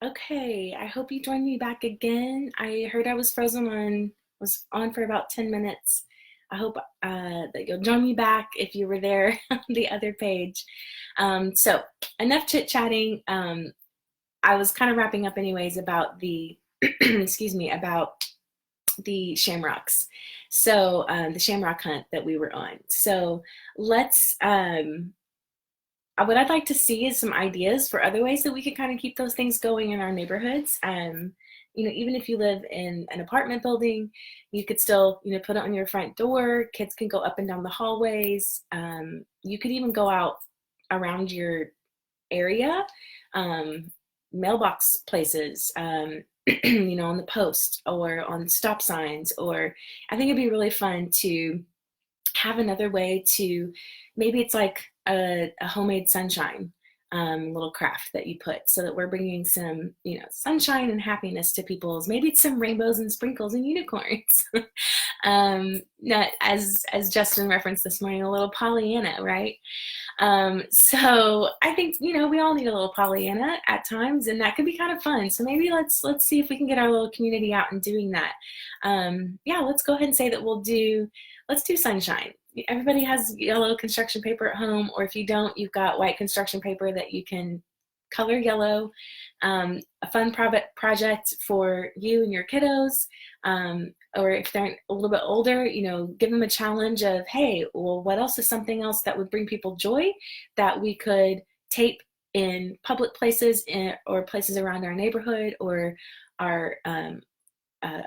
Okay, I hope you join me back again. I heard I was on for about 10 minutes. I hope that you'll join me back if you were there on the other page. So enough chit-chatting. I was kind of wrapping up anyways about the, excuse me, about the shamrocks. So the shamrock hunt that we were on. So let's what I'd like to see is some ideas for other ways that we could kind of keep those things going in our neighborhoods. Even if you live in an apartment building, you could still, put it on your front door. Kids can go up and down the hallways. You could even go out around your area, um, mailbox places, on the post or on stop signs. Or I think it'd be really fun to have another way to, maybe it's like a homemade sunshine little craft that you put, so that we're bringing some sunshine and happiness to people's, maybe it's some rainbows and sprinkles and unicorns. Not as Justin referenced this morning, a little Pollyanna, right? So I think we all need a little Pollyanna at times, and that could be kind of fun. So maybe let's see if we can get our little community out and doing that. Yeah, let's go ahead and say that let's do sunshine. Everybody has yellow construction paper at home, or if you don't, you've got white construction paper that you can color yellow. A fun project for you and your kiddos, or if they're a little bit older, give them a challenge of, hey, well, what else is something else that would bring people joy that we could tape in public places or places around our neighborhood or our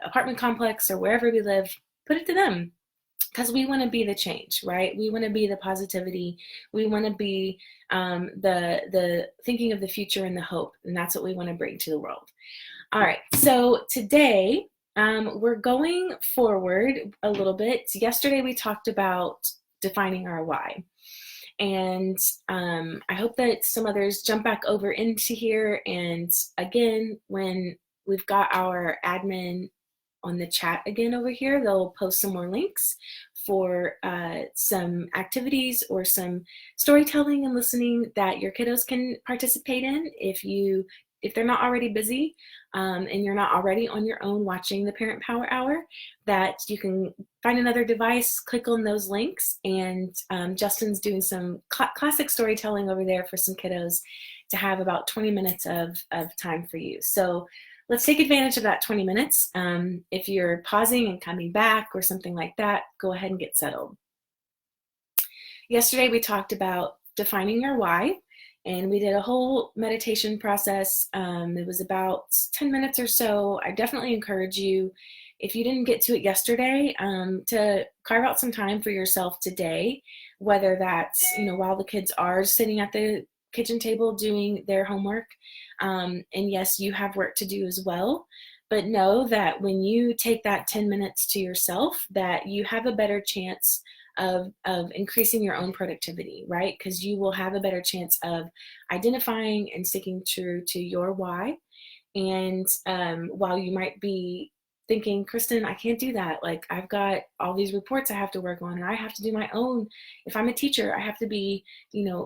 apartment complex or wherever we live, put it to them. Because we want to be the change, right? We want to be the positivity. We want to be the thinking of the future and the hope, and that's what we want to bring to the world. All right, so today we're going forward a little bit. Yesterday we talked about defining our why, and I hope that some others jump back over into here. And again, when we've got our admin on the chat again over here, they'll post some more links for some activities or some storytelling and listening that your kiddos can participate in if they're not already busy, and you're not already on your own watching the Parent Power Hour, that you can find another device, click on those links, and Justin's doing some classic storytelling over there for some kiddos to have about 20 minutes of time for you. So let's take advantage of that 20 minutes. If you're pausing and coming back or something like that, go ahead and get settled. Yesterday we talked about defining your why, and we did a whole meditation process. It was about 10 minutes or so. I definitely encourage you, if you didn't get to it yesterday, to carve out some time for yourself today, whether that's, while the kids are sitting at the kitchen table doing their homework. And yes, you have work to do as well, but know that when you take that 10 minutes to yourself, that you have a better chance of increasing your own productivity, right? Because you will have a better chance of identifying and sticking true to your why. And while you might be thinking, Kristen, I can't do that. Like, I've got all these reports I have to work on, and I have to do my own. If I'm a teacher, I have to be,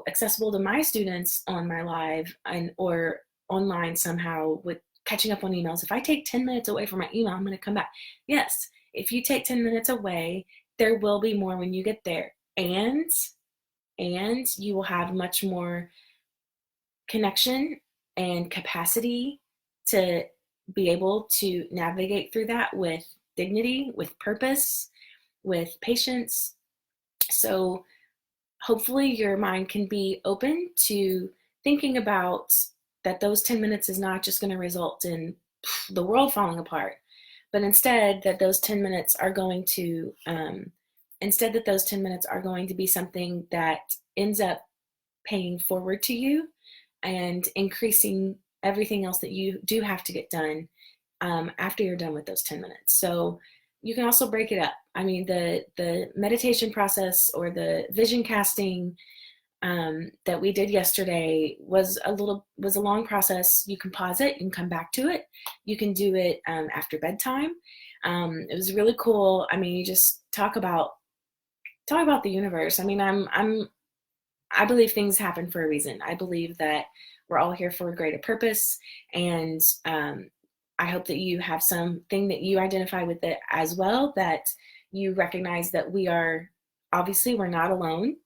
accessible to my students on my live or online somehow with catching up on emails. If I take 10 minutes away from my email, I'm going to come back. Yes, if you take 10 minutes away, there will be more when you get there. And you will have much more connection and capacity to be able to navigate through that with dignity, with purpose, with patience. So hopefully your mind can be open to thinking about that those 10 minutes is not just going to result in the world falling apart, but instead that those 10 minutes are going to be something that ends up paying forward to you and increasing everything else that you do have to get done after you're done with those 10 minutes. So you can also break it up. I mean, the meditation process or the vision casting that we did yesterday was a long process. You can pause it, you can come back to it. You can do it after bedtime. It was really cool. I mean, you just talk about the universe. I mean, I believe things happen for a reason. I believe that we're all here for a greater purpose. And I hope that you have something that you identify with it as well, that you recognize that obviously we're not alone.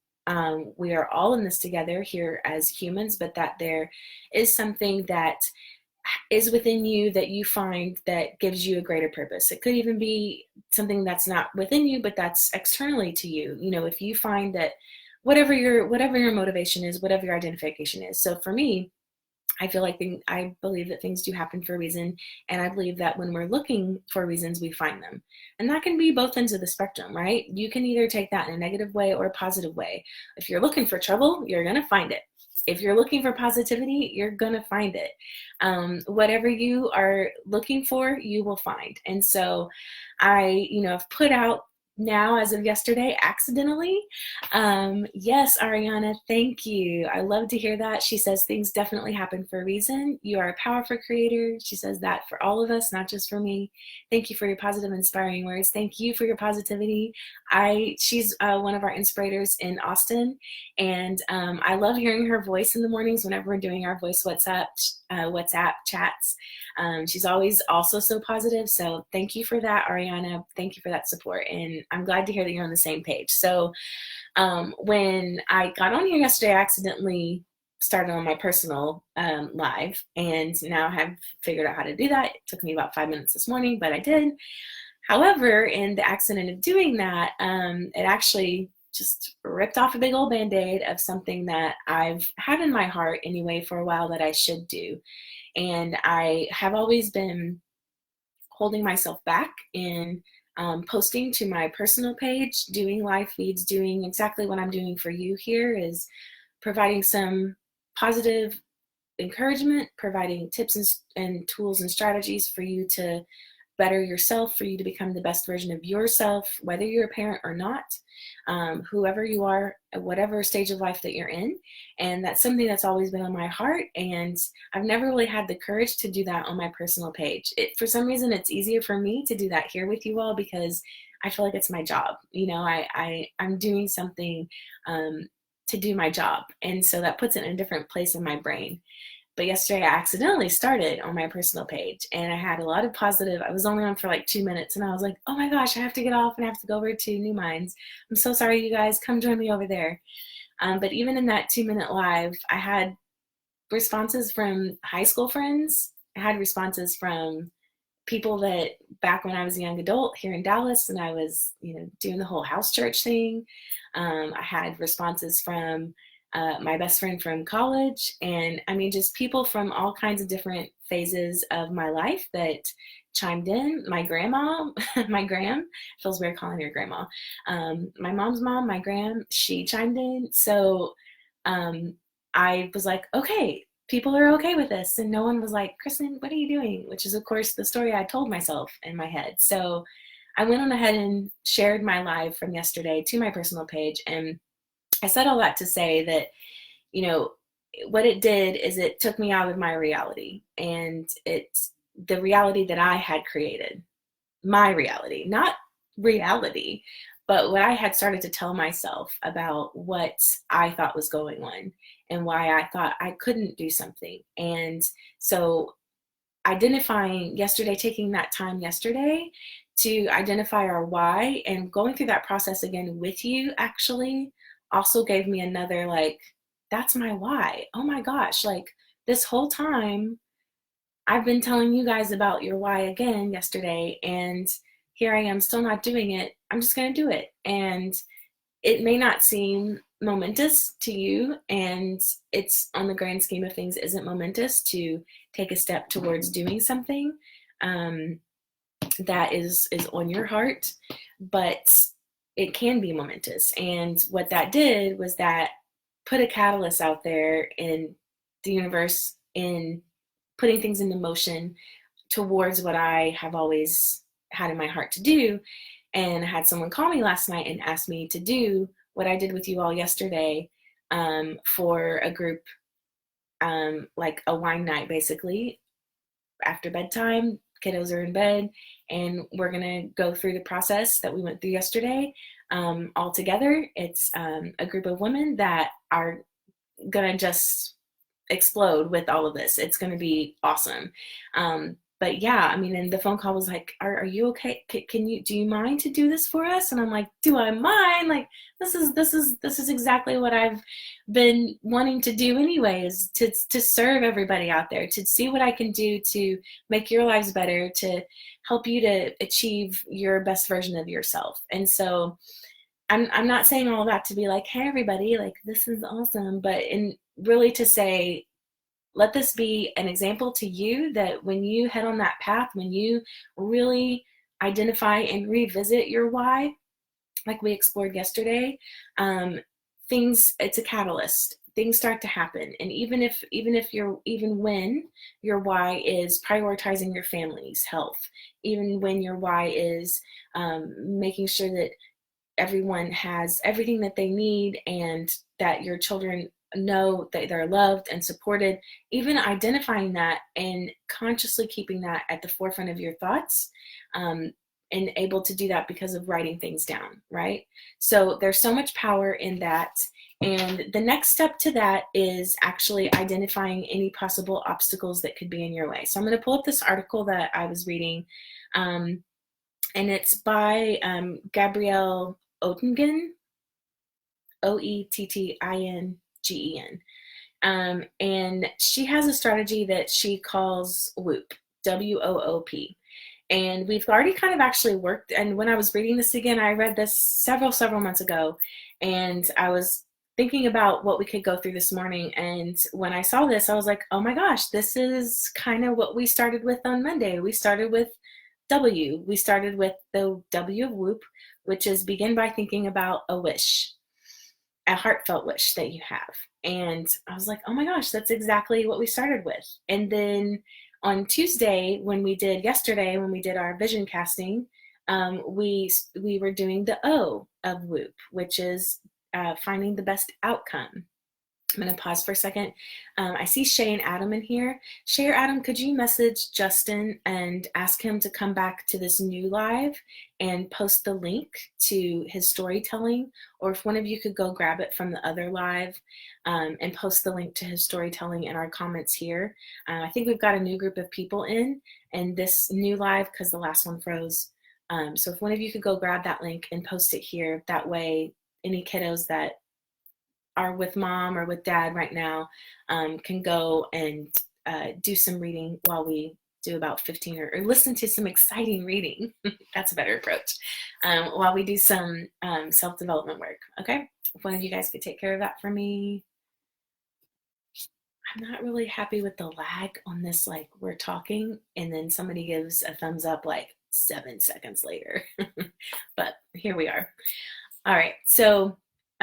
We are all in this together here as humans, but that there is something that is within you that you find that gives you a greater purpose. It could even be something that's not within you, but that's externally to you. If you find that whatever your motivation is, whatever your identification is. So for me, I believe that things do happen for a reason, and I believe that when we're looking for reasons, we find them. And that can be both ends of the spectrum, right? You can either take that in a negative way or a positive way. If you're looking for trouble, you're going to find it. If you're looking for positivity, you're going to find it. Whatever you are looking for, you will find. And so I've put out now, as of yesterday, accidentally. Yes, Ariana, thank you. I love to hear that. She says things definitely happen for a reason. You are a powerful creator. She says that for all of us, not just for me. Thank you for your positive, inspiring words. Thank you for your positivity. She's one of our inspirators in Austin, and I love hearing her voice in the mornings whenever we're doing our voice WhatsApp chats. She's always also so positive. So thank you for that, Ariana. Thank you for that support. And I'm glad to hear that you're on the same page. So when I got on here yesterday, I accidentally started on my personal live, and now I have figured out how to do that. It took me about 5 minutes this morning, but I did. However, in the accident of doing that, it actually just ripped off a big old band-aid of something that I've had in my heart anyway for a while that I should do. And I have always been holding myself back in posting to my personal page, doing live feeds, doing exactly what I'm doing for you here, is providing some positive encouragement, providing tips and tools and strategies for you to better yourself, for you to become the best version of yourself, whether you're a parent or not, whoever you are, at whatever stage of life that you're in. And that's something that's always been on my heart. And I've never really had the courage to do that on my personal page. For some reason, it's easier for me to do that here with you all because I feel like it's my job. I'm doing something to do my job. And so that puts it in a different place in my brain. But yesterday I accidentally started on my personal page, and I had a lot of positive. I was only on for like 2 minutes, and I was like, oh my gosh, I have to get off and I have to go over to New Minds. I'm so sorry, you guys. Come join me over there. But even in that 2-minute live, I had responses from high school friends. I had responses from people that back when I was a young adult here in Dallas and I was, doing the whole house church thing. I had responses from my best friend from college, and just people from all kinds of different phases of my life that chimed in. My grandma, my gram, feels weird calling her grandma. My mom's mom, my gram, she chimed in. So I was like, okay, people are okay with this. And no one was like, Kristen, what are you doing? Which is, of course, the story I told myself in my head. So I went on ahead and shared my live from yesterday to my personal page. And I said all that to say that, what it did is it took me out of my reality, and it's the reality that I had created, my reality, not reality, but what I had started to tell myself about what I thought was going on and why I thought I couldn't do something. And so taking that time yesterday to identify our why and going through that process again with you actually also gave me another, that's my why. Oh my gosh, this whole time I've been telling you guys about your why again yesterday, and here I am still not doing it. I'm just going to do it. And it may not seem momentous to you, and it's on the grand scheme of things isn't momentous to take a step towards doing something that is on your heart, but it can be momentous. And what that did was that put a catalyst out there in the universe in putting things into motion towards what I have always had in my heart to do. And I had someone call me last night and ask me to do what I did with you all yesterday for a group, like a wine night, basically. After bedtime, kiddos are in bed, and we're going to go through the process that we went through yesterday all together. It's a group of women that are going to just explode with all of this. It's going to be awesome. But yeah, I mean, and the phone call was like, are you okay? Do you mind to do this for us? And I'm like, do I mind? Like, this is exactly what I've been wanting to do anyway, is to serve everybody out there, to see what I can do to make your lives better, to help you to achieve your best version of yourself. And so I'm not saying all that to be like, hey everybody, like this is awesome, but in really to say, let this be an example to you that when you head on that path, when you really identify and revisit your why, like we explored yesterday, it's a catalyst. Things start to happen. And even when your why is prioritizing your family's health, even when your why is making sure that everyone has everything that they need and that your children know that they're loved and supported, even identifying that and consciously keeping that at the forefront of your thoughts, and able to do that because of writing things down, right? So there's so much power in that. And the next step to that is actually identifying any possible obstacles that could be in your way. So I'm going to pull up this article that I was reading, and it's by Gabrielle Oettingen, Oettingen. And she has a strategy that she calls WOOP, WOOP. And we've already kind of actually worked. And when I was reading this again, I read this several months ago, and I was thinking about what we could go through this morning. And when I saw this, I was like, oh my gosh, this is kind of what we started with on Monday. We started with W. We started with the W of WOOP, which is begin by thinking about a wish, a heartfelt wish that you have. And I was like, oh my gosh, that's exactly what we started with. And then on Tuesday, when we did our vision casting, we were doing the O of WOOP, which is finding the best outcome. I'm going to pause for a second. I see Shay and Adam in here. Shay or Adam, could you message Justin and ask him to come back to this new live and post the link to his storytelling? Or if one of you could go grab it from the other live and post the link to his storytelling in our comments here. I think we've got a new group of people in this new live because the last one froze. So if one of you could go grab that link and post it here, that way any kiddos that are with mom or with dad right now can go and do some reading while we do about 15 or listen to some exciting reading. That's a better approach. While we do some self-development work. Okay, if one of you guys could take care of that for me. I'm not really happy with the lag on this, like we're talking and then somebody gives a thumbs up like 7 seconds later. But here we are. All right, so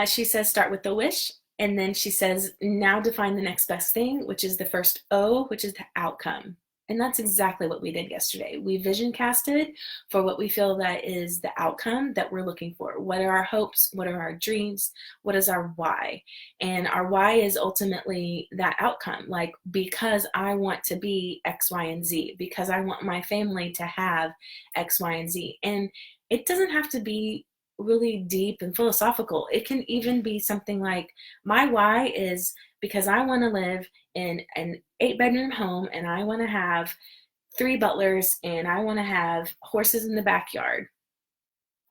she says start with the wish, and then she says now define the next best thing, which is the first O, which is the outcome. And that's exactly what we did yesterday. We vision casted for what we feel that is the outcome that we're looking for. What are our hopes? What are our dreams? What is our why? And our why is ultimately that outcome, like because I want to be X, Y, and Z, because I want my family to have X, Y, and Z. And it doesn't have to be really deep and philosophical. It can even be something like my why is because I want to live in an 8-bedroom home and I want to have 3 butlers and I want to have horses in the backyard.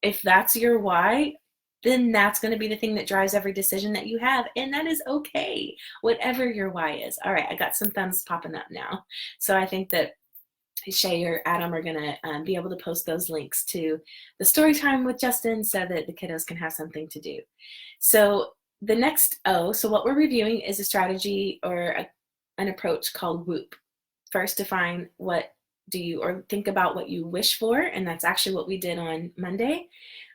If that's your why, then that's going to be the thing that drives every decision that you have, and that is okay, whatever your why is. All right, I got some thumbs popping up now. So I think that Shay or Adam are going to be able to post those links to the story time with Justin so that the kiddos can have something to do. So the next O, so what we're reviewing is a strategy or an approach called WOOP. First, define what do you, or think about what you wish for, and that's actually what we did on Monday.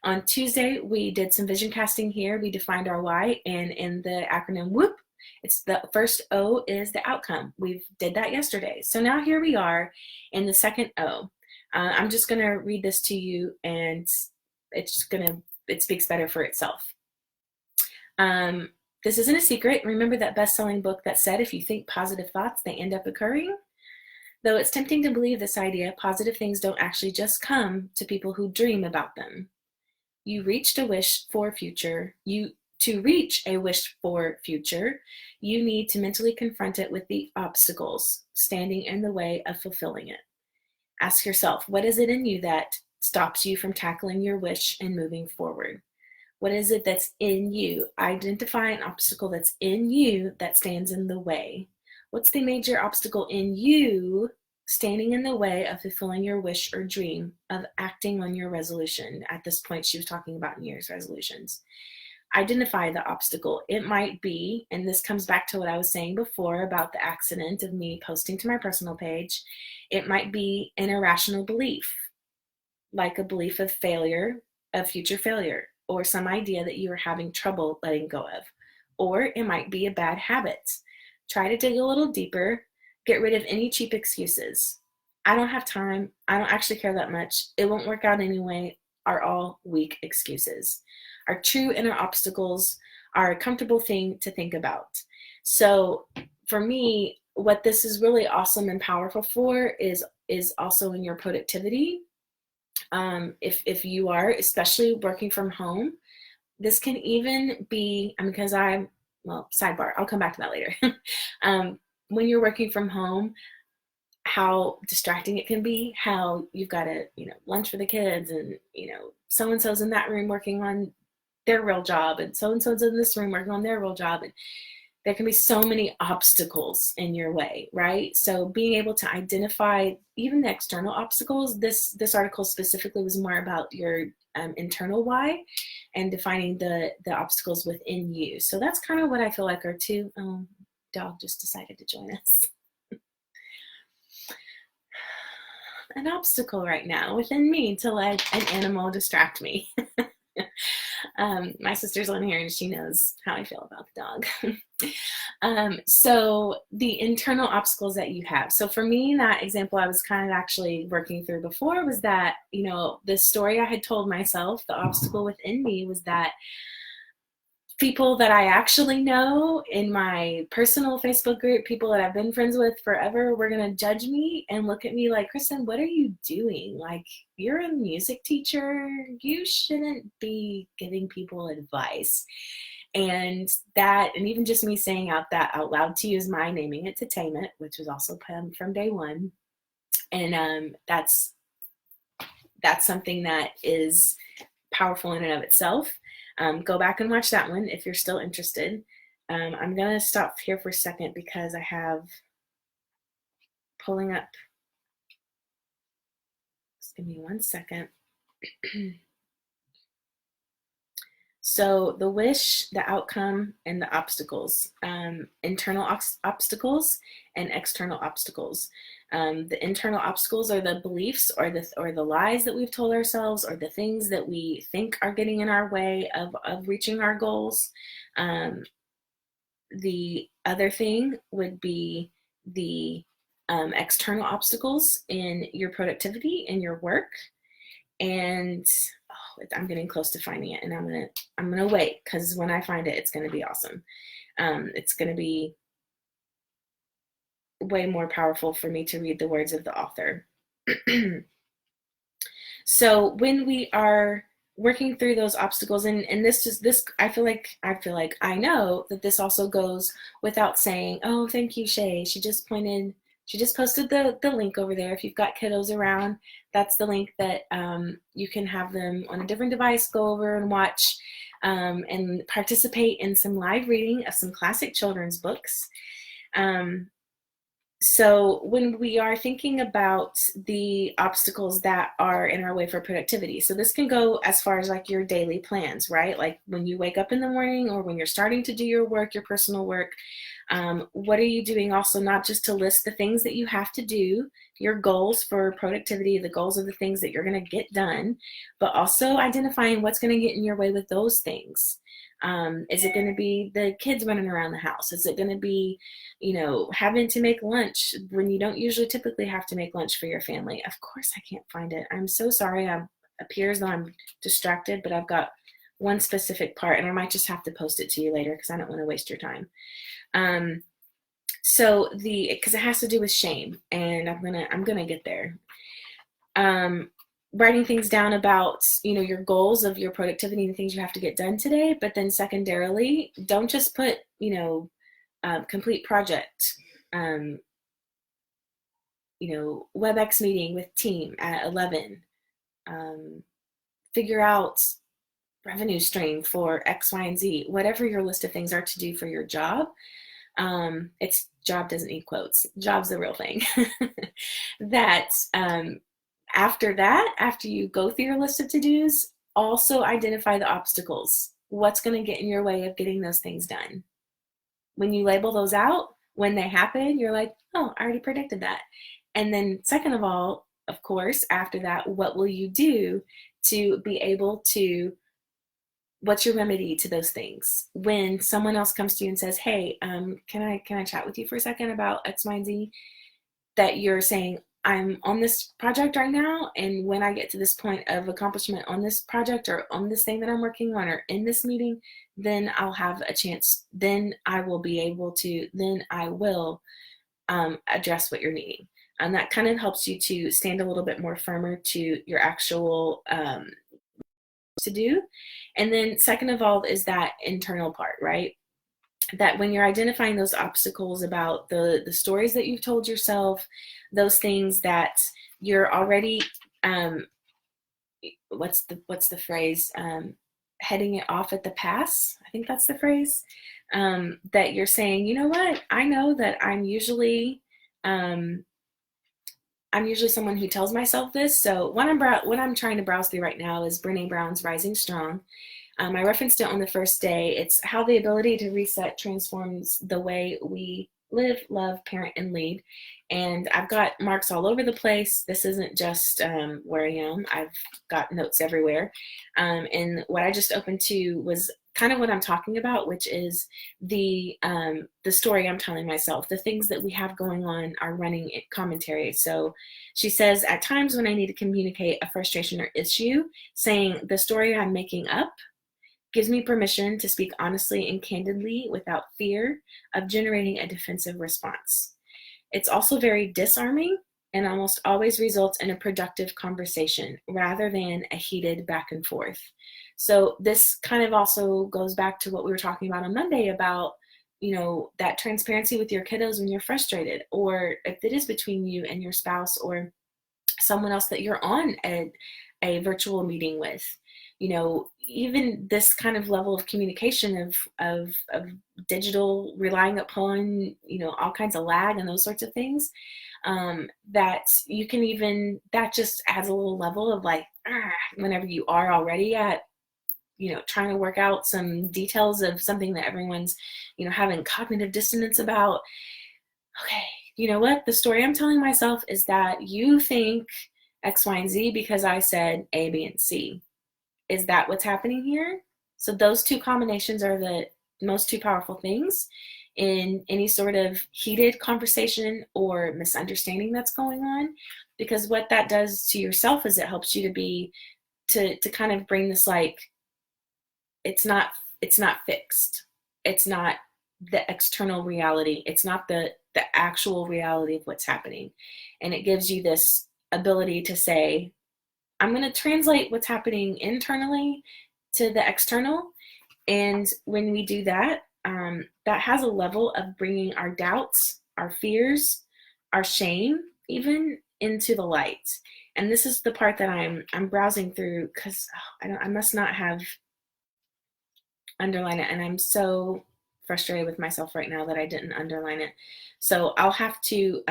On Tuesday, we did some vision casting here. We defined our why, and in the acronym WOOP, it's the first O is the outcome. We did that yesterday. So now here we are in the second O. I'm just going to read this to you, and it speaks better for itself. This isn't a secret. Remember that best-selling book that said, if you think positive thoughts, they end up occurring? Though it's tempting to believe this idea, positive things don't actually just come to people who dream about them. You reached a wish for a future. You to reach a wished for future, you need to mentally confront it with the obstacles standing in the way of fulfilling it. Ask yourself, what is it in you that stops you from tackling your wish and moving forward? What is it that's in you? Identify an obstacle that's in you that stands in the way. What's the major obstacle in you standing in the way of fulfilling your wish or dream, of acting on your resolution? At this point, she was talking about New Year's resolutions. Identify the obstacle. It might be, and this comes back to what I was saying before about the accident of me posting to my personal page, it might be an irrational belief, like a belief of failure, of future failure, or some idea that you are having trouble letting go of. Or it might be a bad habit. Try to dig a little deeper, get rid of any cheap excuses. I don't have time, I don't actually care that much, it won't work out anyway, are all weak excuses. Our true inner obstacles are a comfortable thing to think about. So for me, what this is really awesome and powerful for is also in your productivity. If you are, especially working from home, this can even be, because well, sidebar, I'll come back to that later. When you're working from home, how distracting it can be, how you've got to, lunch for the kids, and, so-and-so's in that room working on their real job, and so-and-so's in this room working on their real job. And there can be so many obstacles in your way, right? So being able to identify even the external obstacles, this article specifically was more about your internal why and defining the obstacles within you. So that's kind of what I feel like are two. Dog just decided to join us. An obstacle right now within me to let an animal distract me. My sister's on here and she knows how I feel about the dog. So the internal obstacles that you have. So for me, that example I was kind of actually working through before was that, the story I had told myself, the obstacle within me was that people that I actually know in my personal Facebook group, people that I've been friends with forever, were going to judge me and look at me like, Kristen, what are you doing? Like, you're a music teacher. You shouldn't be giving people advice. And even just me saying that out loud to you is my naming it to tame it, which was also from day one. And that's something that is powerful in and of itself. Go back and watch that one if you're still interested. I'm going to stop here for a second because I have pulling up. Just give me 1 second. So the wish, the outcome, and the obstacles, internal obstacles and external obstacles. The internal obstacles are the beliefs or the lies that we've told ourselves, or the things that we think are getting in our way of reaching our goals. The other thing would be the external obstacles in your productivity and your work. And I'm getting close to finding it, and I'm gonna wait, because when I find it, it's gonna be awesome. It's gonna be way more powerful for me to read the words of the author. So when we are working through those obstacles, and this I feel like I know that this also goes without saying, oh, thank you, Shay. She just posted the link over there. If you've got kiddos around, that's the link that you can have them on a different device go over and watch and participate in some live reading of some classic children's books. So when we are thinking about the obstacles that are in our way for productivity, so this can go as far as like your daily plans, right? Like when you wake up in the morning, or when you're starting to do your work, your personal work, what are you doing also, not just to list the things that you have to do, your goals for productivity, the goals of the things that you're going to get done, but also identifying what's going to get in your way with those things. Is it going to be the kids running around the house? Is it going to be, having to make lunch when you don't usually typically have to make lunch for your family? Of course, I can't find it. I'm so sorry. It appears that I'm distracted, but I've got one specific part, and I might just have to post it to you later because I don't want to waste your time. Because it has to do with shame, and I'm gonna get there. writing things down about, your goals of your productivity and the things you have to get done today. But then secondarily, don't just put, complete project, um, WebEx meeting with team at 11, um, figure out revenue stream for X, Y, and Z, whatever your list of things are to do for your job. It's job doesn't need quotes. Job's the real thing. That after that, after you go through your list of to-dos, also identify the obstacles. What's going to get in your way of getting those things done? When you label those out, when they happen, you're like, oh, I already predicted that. And then second of all, of course, after that, what will you do to be able to, what's your remedy to those things? When someone else comes to you and says, hey, can I chat with you for a second about X, Y, and Z? That you're saying, I'm on this project right now, and when I get to this point of accomplishment on this project or on this thing that I'm working on or in this meeting, then I'll have a chance. Then I will be able to, then I will address what you're needing. And that kind of helps you to stand a little bit more firmer to your actual to do. And then second of all is that internal part, right? That when you're identifying those obstacles about the stories that you've told yourself, those things that you're already what's the phrase, heading it off at the pass, I think that's the phrase, that you're saying, you know what, I know that I'm usually someone who tells myself this. So what I'm trying to browse through right now is Brené Brown's Rising Strong. I referenced it on the first day. It's how the ability to reset transforms the way we live, love, parent, and lead. And I've got marks all over the place. This isn't just where I am. I've got notes everywhere. And what I just opened to was kind of what I'm talking about, which is the story I'm telling myself, the things that we have going on, our running commentary. So she says, at times when I need to communicate a frustration or issue, saying the story I'm making up gives me permission to speak honestly and candidly without fear of generating a defensive response. It's also very disarming and almost always results in a productive conversation rather than a heated back and forth. So this kind of also goes back to what we were talking about on Monday about, that transparency with your kiddos when you're frustrated, or if it is between you and your spouse or someone else that you're on a virtual meeting with. Even this kind of level of communication of digital, relying upon, all kinds of lag and those sorts of things, that you can even, that just adds a little level of like, whenever you are already at, trying to work out some details of something that everyone's, having cognitive dissonance about. Okay, you know what? The story I'm telling myself is that you think X, Y, and Z because I said A, B, and C. Is that what's happening here? So those two combinations are the most two powerful things in any sort of heated conversation or misunderstanding that's going on, because what that does to yourself is it helps you to kind of bring this, like, it's not fixed. It's not the external reality. It's not the actual reality of what's happening. And it gives you this ability to say, I'm going to translate what's happening internally to the external. And when we do that, that has a level of bringing our doubts, our fears, our shame, even into the light. And this is the part that I'm browsing through, because I must not have underlined it, and I'm so frustrated with myself right now that I didn't underline it. So I'll have to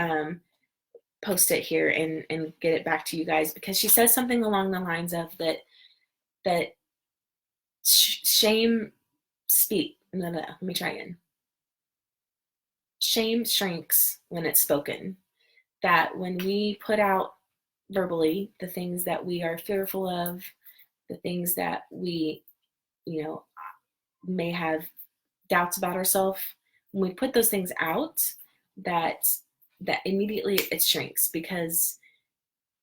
post it here and get it back to you guys, because she says something along the lines of that shame let me try again. Shame shrinks when it's spoken. That when we put out verbally the things that we are fearful of, the things that we, may have doubts about ourselves, when we put those things out, that immediately it shrinks, because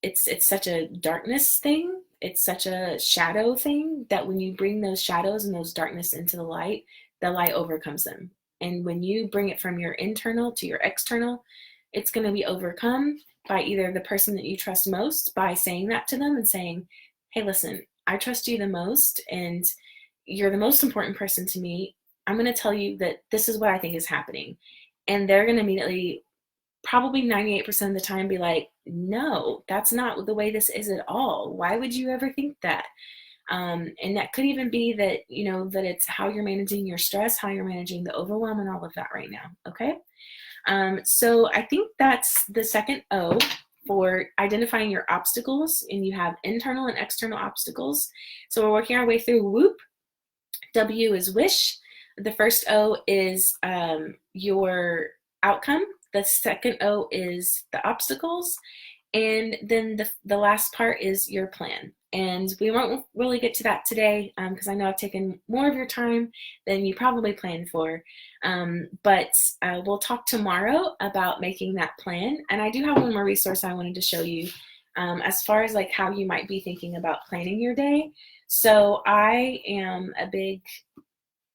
it's such a darkness thing. It's such a shadow thing that when you bring those shadows and those darkness into the light overcomes them. And when you bring it from your internal to your external, it's going to be overcome by either the person that you trust most, by saying that to them and saying, hey, listen, I trust you the most and you're the most important person to me. I'm going to tell you that this is what I think is happening. And they're going to immediately, probably 98% of the time, be like, no, that's not the way this is at all. Why would you ever think that? And that could even be that, that it's how you're managing your stress, how you're managing the overwhelm and all of that right now. Okay. So I think that's the second O for identifying your obstacles, and you have internal and external obstacles. So we're working our way through WHOOP. W is wish. The first O is your outcome. The second O is the obstacles. And then the last part is your plan. And we won't really get to that today because I know I've taken more of your time than you probably planned for. But we'll talk tomorrow about making that plan. And I do have one more resource I wanted to show you as far as like how you might be thinking about planning your day. So I am a big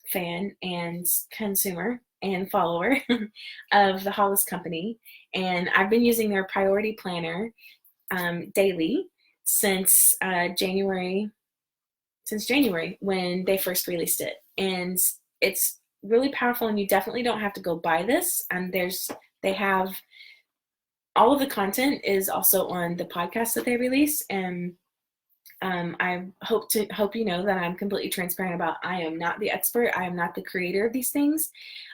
fan and consumer and follower of the Hollis Company. And I've been using their priority planner daily since January when they first released it. And it's really powerful, and you definitely don't have to go buy this. And they have all of the content is also on the podcast that they release. And I hope you know that I'm completely transparent about I am not the expert. I am not the creator of these things.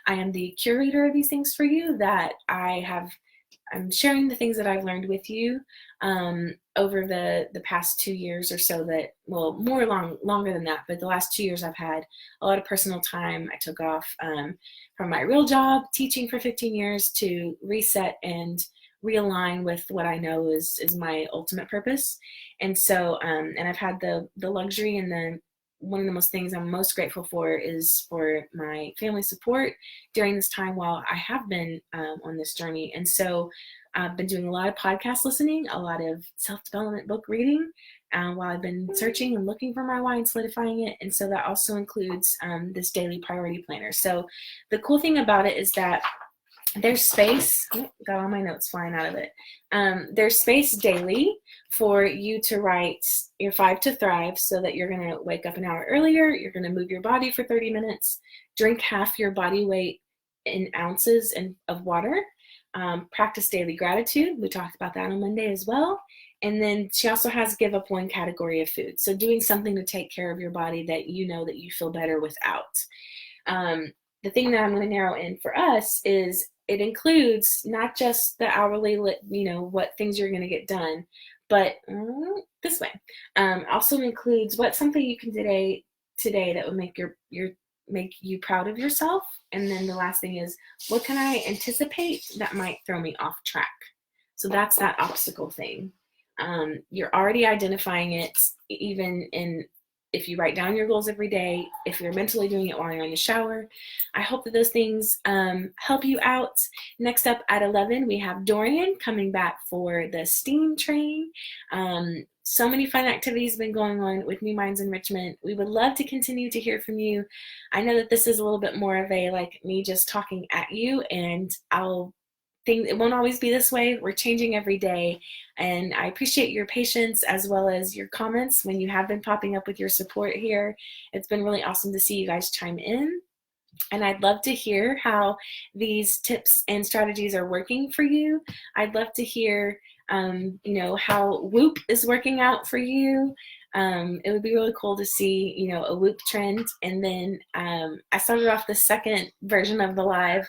I am the curator of these things for you, that I'm sharing the things that I've learned with you over the past 2 years or so, that, well, longer than that, but the last 2 years I've had a lot of personal time. I took off from my real job, teaching for 15 years, to reset and realign with what I know is my ultimate purpose. And so, and I've had the luxury, and one of the most things I'm most grateful for is for my family support during this time while I have been on this journey. And so I've been doing a lot of podcast listening, a lot of self-development book reading while I've been searching and looking for my why and solidifying it. And so that also includes this daily priority planner. So the cool thing about it is that there's space, got all my notes flying out of it. There's space daily for you to write your 5 to thrive, so that you're going to wake up an hour earlier, you're going to move your body for 30 minutes, drink half your body weight in ounces of water, practice daily gratitude. We talked about that on Monday as well. And then she also has give up one category of food. So doing something to take care of your body that you know that you feel better without. The thing that I'm going to narrow in for us is it includes not just the hourly, what things you're going to get done, but this way. Also includes what's something you can today that would make make you proud of yourself. And then the last thing is, what can I anticipate that might throw me off track? So that's that obstacle thing. You're already identifying it, even if you write down your goals every day, if you're mentally doing it while you're in the shower. I hope that those things help you out. Next up at 11, we have Dorian coming back for the STEAM train. So many fun activities have been going on with New Minds Enrichment. We would love to continue to hear from you. I know that this is a little bit more of a, like, me just talking at you, and it won't always be this way. We're changing every day. And I appreciate your patience as well as your comments when you have been popping up with your support here. It's been really awesome to see you guys chime in. And I'd love to hear how these tips and strategies are working for you. I'd love to hear, how Whoop is working out for you. It would be really cool to see, a Whoop trend. And then I started off the second version of the live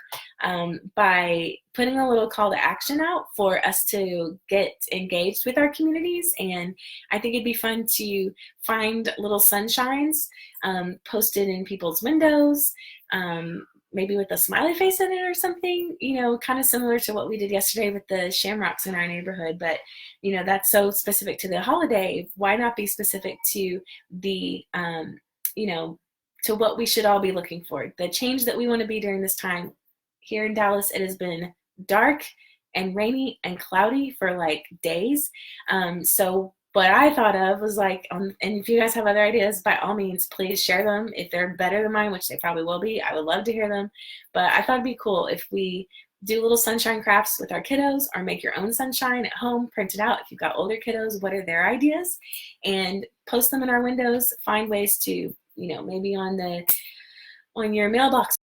by putting a little call to action out for us to get engaged with our communities. And I think it'd be fun to find little sunshines posted in people's windows, maybe with a smiley face in it or something, kind of similar to what we did yesterday with the shamrocks in our neighborhood. But, that's so specific to the holiday. Why not be specific to the, to what we should all be looking for, the change that we want to be during this time. Here in Dallas, it has been dark and rainy and cloudy for like days. So what I thought of was like, and if you guys have other ideas, by all means, please share them. If they're better than mine, which they probably will be, I would love to hear them. But I thought it'd be cool if we do little sunshine crafts with our kiddos, or make your own sunshine at home, print it out. If you've got older kiddos, what are their ideas? And post them in our windows. Find ways to, maybe on your mailbox